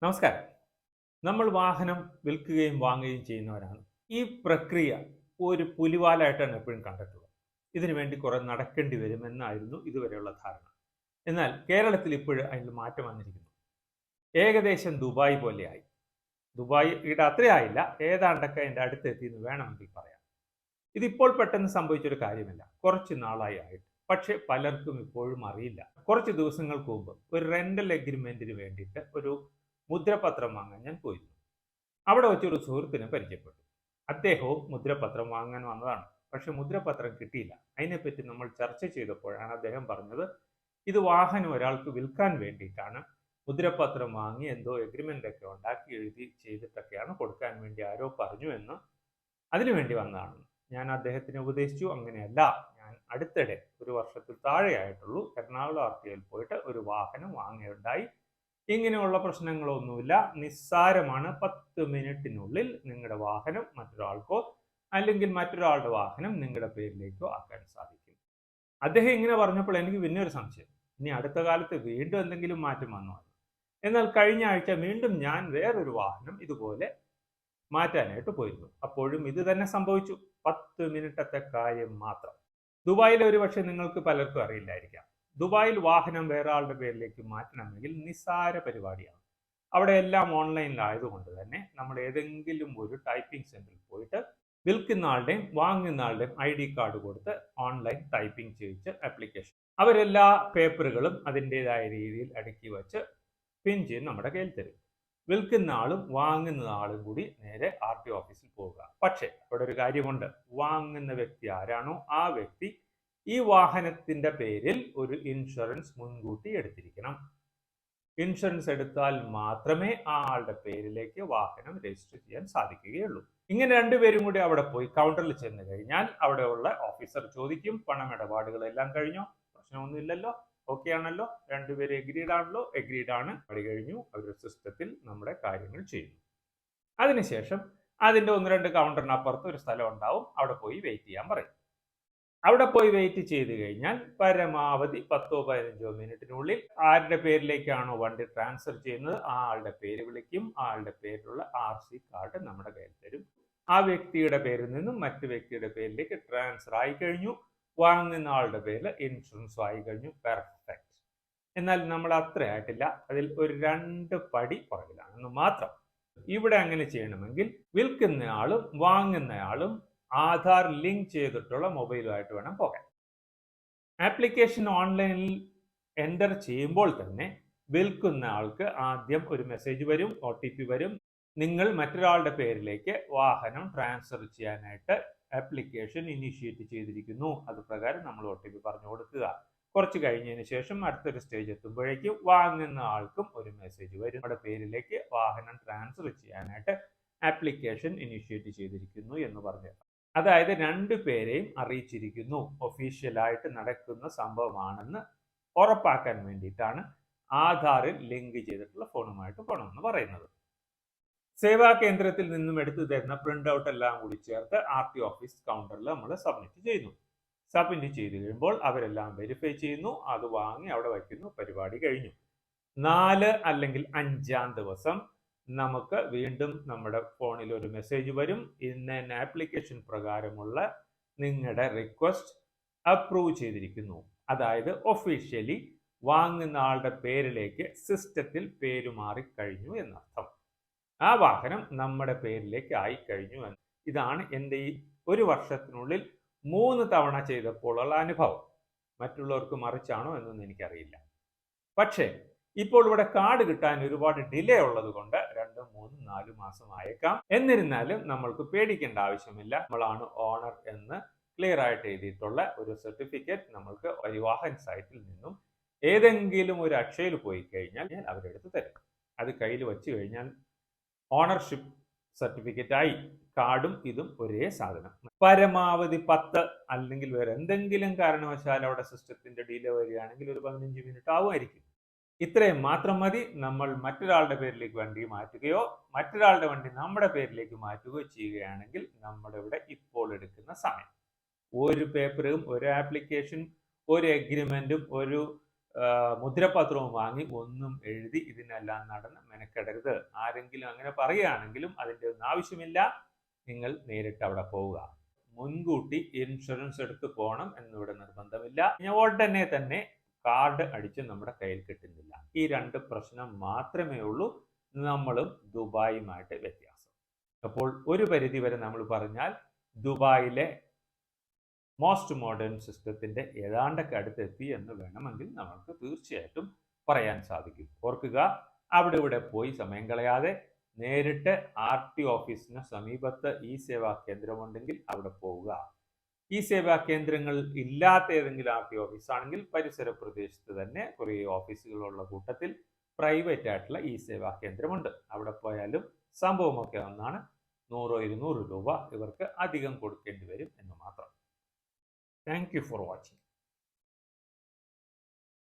നമസ്കാരം. നമ്മൾ വാഹനം വിൽക്കുകയും വാങ്ങുകയും ചെയ്യുന്നവരാണ്. ഈ പ്രക്രിയ ഒരു പുലിവാലായിട്ടാണ് എപ്പോഴും കണ്ടിട്ടുള്ളത്. ഇതിനു വേണ്ടി കുറെ നടക്കേണ്ടി വരുമെന്നായിരുന്നു ഇതുവരെയുള്ള ധാരണ. എന്നാൽ കേരളത്തിൽ ഇപ്പോഴും അതിൽ മാറ്റം വന്നിരിക്കുന്നു. ഏകദേശം ദുബായ് പോലെയായി. ദുബായിയുടെ അത്രയായില്ല, ഏതാണ്ടൊക്കെ അതിൻ്റെ അടുത്തെത്തി എന്ന് വേണമെങ്കിൽ പറയാം. ഇതിപ്പോൾ പെട്ടെന്ന് സംഭവിച്ചൊരു കാര്യമല്ല, കുറച്ച് നാളായി ആയിട്ട്. പക്ഷെ പലർക്കും ഇപ്പോഴും അറിയില്ല. കുറച്ച് ദിവസങ്ങൾക്ക് മുമ്പ് ഒരു റെന്റൽ എഗ്രിമെന്റിന് വേണ്ടിയിട്ട് ഒരു മുദ്രപത്രം വാങ്ങാൻ ഞാൻ പോയിരുന്നു. അവിടെ വെച്ചൊരു സുഹൃത്തിനെ പരിചയപ്പെട്ടു. അദ്ദേഹവും മുദ്രപത്രം വാങ്ങാൻ വന്നതാണ്. പക്ഷെ മുദ്രപത്രം കിട്ടിയില്ല. അതിനെപ്പറ്റി നമ്മൾ ചർച്ച ചെയ്തപ്പോഴാണ് അദ്ദേഹം പറഞ്ഞത്, ഇത് വാഹനം ഒരാൾക്ക് വിൽക്കാൻ വേണ്ടിയിട്ടാണ്. മുദ്രപത്രം വാങ്ങി എന്തോ എഗ്രിമെന്റ് ഒക്കെ ഉണ്ടാക്കി എഴുതി ചെയ്തിട്ടൊക്കെയാണ് കൊടുക്കാൻ വേണ്ടി ആരോ പറഞ്ഞു എന്ന്, അതിനു വേണ്ടി വന്നതാണ്. ഞാൻ അദ്ദേഹത്തിനെ ഉപദേശിച്ചു, അങ്ങനെയല്ല, ഞാൻ അടുത്തിടെ ഒരു വർഷത്തിൽ താഴെയായിട്ടുള്ളൂ എറണാകുളം RTOയിൽ പോയിട്ട് ഒരു വാഹനം വാങ്ങുകയുണ്ടായി. ഇങ്ങനെയുള്ള പ്രശ്നങ്ങളൊന്നുമില്ല, നിസ്സാരമാണ്. 10 മിനിറ്റിനുള്ളിൽ നിങ്ങളുടെ വാഹനം മറ്റൊരാൾക്കോ അല്ലെങ്കിൽ മറ്റൊരാളുടെ വാഹനം നിങ്ങളുടെ പേരിലേക്കോ ആക്കാൻ സാധിക്കും. അദ്ദേഹം ഇങ്ങനെ പറഞ്ഞപ്പോൾ എനിക്ക് പിന്നെ ഒരു സംശയം, ഇനി അടുത്ത കാലത്ത് വീണ്ടും എന്തെങ്കിലും മാറ്റം വന്നോ? എന്നാൽ കഴിഞ്ഞ ആഴ്ച വീണ്ടും ഞാൻ വേറൊരു വാഹനം ഇതുപോലെ മാറ്റാനായിട്ട് പോയിരുന്നു. അപ്പോഴും ഇത് തന്നെ സംഭവിച്ചു. 10 മിനിറ്റത്തെ കാര്യം മാത്രം. ദുബായിലെ ഒരു പക്ഷേ നിങ്ങൾക്ക് പലർക്കും അറിയില്ലായിരിക്കാം. ദുബായിൽ വാഹനം വേറെ ആളുടെ പേരിലേക്ക് മാറ്റണമെങ്കിൽ നിസ്സാര പരിപാടിയാണ്. അവിടെ എല്ലാം ഓൺലൈനിലായതുകൊണ്ട് തന്നെ നമ്മൾ ഏതെങ്കിലും ഒരു ടൈപ്പിംഗ് സെന്ററിൽ പോയിട്ട് വിൽക്കുന്ന ആളുടെയും വാങ്ങുന്ന ആളുടെയും ID കാർഡ് കൊടുത്ത് ഓൺലൈൻ ടൈപ്പിംഗ് ചെയ്യിച്ച് ആപ്ലിക്കേഷൻ, അവരെല്ലാ പേപ്പറുകളും അതിൻ്റെതായ രീതിയിൽ അടുക്കി വെച്ച് പിൻ ചെയ്ത് നമ്മുടെ കയ്യിൽ തരും. വിൽക്കുന്ന ആളും വാങ്ങുന്ന ആളും കൂടി നേരെ RTO ഓഫീസിൽ പോവുക. പക്ഷേ അവിടെ ഒരു കാര്യമുണ്ട്, വാങ്ങുന്ന വ്യക്തി ആരാണോ ആ വ്യക്തി ഈ വാഹനത്തിന്റെ പേരിൽ ഒരു ഇൻഷുറൻസ് മുൻകൂട്ടി എടുത്തിരിക്കണം. ഇൻഷുറൻസ് എടുത്താൽ മാത്രമേ ആ ആളുടെ പേരിലേക്ക് വാഹനം രജിസ്റ്റർ ചെയ്യാൻ സാധിക്കുകയുള്ളൂ. ഇങ്ങനെ രണ്ടുപേരും കൂടി അവിടെ പോയി കൗണ്ടറിൽ ചെന്ന് കഴിഞ്ഞാൽ അവിടെയുള്ള ഓഫീസർ ചോദിക്കും, പണമിടപാടുകളെല്ലാം കഴിഞ്ഞോ? പ്രശ്നമൊന്നുമില്ലല്ലോ, ഓക്കെ ആണല്ലോ, രണ്ടുപേരും എഗ്രീഡ് ആണല്ലോ? എഗ്രീഡ് ആണ്. പടി കഴിഞ്ഞു. അവരുടെ സിസ്റ്റത്തിൽ നമ്മുടെ കാര്യങ്ങൾ ചെയ്യുന്നു. അതിനുശേഷം അതിന്റെ 1-2 കൗണ്ടറിനപ്പുറത്ത് ഒരു സ്ഥലം ഉണ്ടാവും, അവിടെ പോയി വെയിറ്റ് ചെയ്യാൻ പറയും. അവിടെ പോയി വെയിറ്റ് ചെയ്ത് കഴിഞ്ഞാൽ പരമാവധി 10-15 മിനിറ്റിനുള്ളിൽ ആരുടെ പേരിലേക്കാണോ വണ്ടി ട്രാൻസ്ഫർ ചെയ്യുന്നത് ആ ആളുടെ പേര് വിളിക്കും. ആ ആളുടെ പേരിലുള്ള RC കാർഡ് നമ്മുടെ കയ്യിൽ തരും. ആ വ്യക്തിയുടെ പേരിൽ നിന്നും മറ്റു വ്യക്തിയുടെ പേരിലേക്ക് ട്രാൻസ്ഫർ ആയി കഴിഞ്ഞു. വാങ്ങുന്ന ആളുടെ പേരിൽ ഇൻഷുറൻസ് ആയി കഴിഞ്ഞു. പെർഫെക്റ്റ്. എന്നാൽ നമ്മൾ അത്ര ആയിട്ടില്ല, അതിൽ ഒരു 2 പടി പുറകിലാണെന്ന് മാത്രം. ഇവിടെ അങ്ങനെ ചെയ്യണമെങ്കിൽ വിൽക്കുന്നയാളും വാങ്ങുന്നയാളും ആധാർ ലിങ്ക് ചെയ്തിട്ടുള്ള മൊബൈലുമായിട്ട് വേണം പോകാൻ. ആപ്ലിക്കേഷൻ ഓൺലൈനിൽ എൻ്റർ ചെയ്യുമ്പോൾ തന്നെ വിൽക്കുന്ന ആൾക്ക് ആദ്യം ഒരു മെസ്സേജ് വരും, OTP വരും. നിങ്ങൾ മറ്റൊരാളുടെ പേരിലേക്ക് വാഹനം ട്രാൻസ്ഫർ ചെയ്യാനായിട്ട് ആപ്ലിക്കേഷൻ ഇനിഷ്യേറ്റ് ചെയ്തിരിക്കുന്നു. അത് പ്രകാരം നമ്മൾ OTP പറഞ്ഞു കൊടുക്കുക. കുറച്ച് കഴിഞ്ഞതിന് ശേഷം അടുത്തൊരു സ്റ്റേജ് എത്തുമ്പോഴേക്കും വാങ്ങുന്ന ആൾക്കും ഒരു മെസ്സേജ് വരും, നമ്മുടെ പേരിലേക്ക് വാഹനം ട്രാൻസ്ഫർ ചെയ്യാനായിട്ട് ആപ്ലിക്കേഷൻ ഇനിഷ്യേറ്റ് ചെയ്തിരിക്കുന്നു എന്ന് പറഞ്ഞു. അതായത് 2 പേരെയും അറിയിച്ചിരിക്കുന്നു, ഒഫീഷ്യലായിട്ട് നടക്കുന്ന സംഭവമാണെന്ന് ഉറപ്പാക്കാൻ വേണ്ടിയിട്ടാണ് ആധാറിൽ ലിങ്ക് ചെയ്തിട്ടുള്ള ഫോണുമായിട്ട് പോകണമെന്ന് പറയുന്നത്. സേവാ കേന്ദ്രത്തിൽ നിന്നും എടുത്തു തരുന്ന പ്രിന്റ് ഔട്ട് എല്ലാം കൂടി ചേർത്ത് RTO ഓഫീസ് കൗണ്ടറിൽ നമ്മൾ സബ്മിറ്റ് ചെയ്യുന്നു. സബ്മിറ്റ് ചെയ്ത് കഴിയുമ്പോൾ അവരെല്ലാം വെരിഫൈ ചെയ്യുന്നു, അത് വാങ്ങി അവിടെ വയ്ക്കുന്നു. പരിപാടി കഴിഞ്ഞു. 4 അല്ലെങ്കിൽ 5-ാം ദിവസം നമുക്ക് വീണ്ടും നമ്മുടെ ഫോണിൽ ഒരു മെസ്സേജ് വരും, ഇന്ന ആപ്ലിക്കേഷൻ പ്രകാരമുള്ള നിങ്ങളുടെ റിക്വസ്റ്റ് അപ്രൂവ് ചെയ്തിരിക്കുന്നു. അതായത് ഒഫീഷ്യലി വാങ്ങുന്ന ആളുടെ പേരിലേക്ക് സിസ്റ്റത്തിൽ പേര് മാറിക്കഴിഞ്ഞു എന്നർത്ഥം. ആ വാഹനം നമ്മുടെ പേരിലേക്ക് ആയിക്കഴിഞ്ഞു എന്ന്. ഇതാണ് എൻ്റെ ഈ ഒരു വർഷത്തിനുള്ളിൽ 3 തവണ ചെയ്തപ്പോഴുള്ള അനുഭവം. മറ്റുള്ളവർക്ക് മറിച്ചാണോ എന്നൊന്നും എനിക്കറിയില്ല. പക്ഷേ ഇപ്പോൾ ഇവിടെ കാർഡ് കിട്ടാൻ ഒരുപാട് ഡിലേ ഉള്ളത് കൊണ്ട് 2, 3, 4 മാസം ആയേക്കാം. എന്നിരുന്നാലും നമ്മൾക്ക് പേടിക്കേണ്ട ആവശ്യമില്ല. നമ്മളാണ് ഓണർ എന്ന് ക്ലിയർ ആയിട്ട് എഴുതിയിട്ടുള്ള ഒരു സർട്ടിഫിക്കറ്റ് നമ്മൾക്ക് പരിവാഹൻ സൈറ്റിൽ നിന്നും ഏതെങ്കിലും ഒരു അക്ഷയയിൽ പോയി കഴിഞ്ഞാൽ അവരെടുത്ത് തരും. അത് കയ്യിൽ വെച്ച് കഴിഞ്ഞാൽ ഓണർഷിപ്പ് സർട്ടിഫിക്കറ്റ് ആയി. കാർഡും ഇതും ഒരേ സാധനം. പരമാവധി 10 അല്ലെങ്കിൽ വേറെ എന്തെങ്കിലും കാരണവശാൽ അവിടെ സിസ്റ്റത്തിന്റെ ഡിലേ വരികയാണെങ്കിൽ ഒരു 15 മിനിറ്റ് ആവുമായിരിക്കും. ഇത്രയും മാത്രം മതി. നമ്മൾ മറ്റൊരാളുടെ പേരിലേക്ക് വണ്ടി മാറ്റുകയോ മറ്റൊരാളുടെ വണ്ടി നമ്മുടെ പേരിലേക്ക് മാറ്റുകയോ ചെയ്യുകയാണെങ്കിൽ നമ്മുടെ ഇവിടെ ഇപ്പോൾ എടുക്കുന്ന സമയം, ഒരു പേപ്പറും ഒരു ആപ്ലിക്കേഷൻ ഒരു എഗ്രിമെന്റും ഒരു മുദ്രപത്രവും വാങ്ങി ഒന്നും എഴുതി ഇതിനെല്ലാം നടന്ന് മെനക്കെടരുത്. ആരെങ്കിലും അങ്ങനെ പറയുകയാണെങ്കിലും അതിൻ്റെ ഒന്നും ആവശ്യമില്ല. നിങ്ങൾ നേരിട്ട് അവിടെ പോവുക. മുൻകൂട്ടി ഇൻഷുറൻസ് എടുത്ത് പോകണം എന്നിവിടെ നിർബന്ധമില്ല. ഉടനെ തന്നെ കാർഡ് അടിച്ച് നമ്മുടെ കയ്യിൽ കിട്ടുന്നില്ല. ഈ 2 പ്രശ്നം മാത്രമേ ഉള്ളൂ നമ്മളും ദുബായുമായിട്ട് വ്യത്യാസം. അപ്പോൾ ഒരു പരിധി വരെ നമ്മൾ പറഞ്ഞാൽ ദുബായിലെ മോസ്റ്റ് മോഡേൺ സിസ്റ്റത്തിൻ്റെ ഏതാണ്ടൊക്കെ അടുത്തെത്തി എന്ന് വേണമെങ്കിൽ നമുക്ക് തീർച്ചയായിട്ടും പറയാൻ സാധിക്കും. ഓർക്കുക, അവിടെ ഇവിടെ പോയി സമയം കളയാതെ നേരിട്ട് RT ഓഫീസിന് സമീപത്ത് ഈ സേവാ കേന്ദ്രമുണ്ടെങ്കിൽ അവിടെ പോവുക. ഈ സേവാ കേന്ദ്രങ്ങൾ ഇല്ലാത്ത ഏതെങ്കിലും RT ഓഫീസ് ആണെങ്കിൽ പരിസര പ്രദേശത്ത് തന്നെ കുറേ ഓഫീസുകളുള്ള കൂട്ടത്തിൽ പ്രൈവറ്റ് ആയിട്ടുള്ള ഈ സേവാ കേന്ദ്രമുണ്ട്. അവിടെ പോയാലും സംഭവമൊക്കെ ഒന്നാണ്. 100-200 രൂപ ഇവർക്ക് അധികം കൊടുക്കേണ്ടി വരും എന്ന് മാത്രം. Thank you for watching.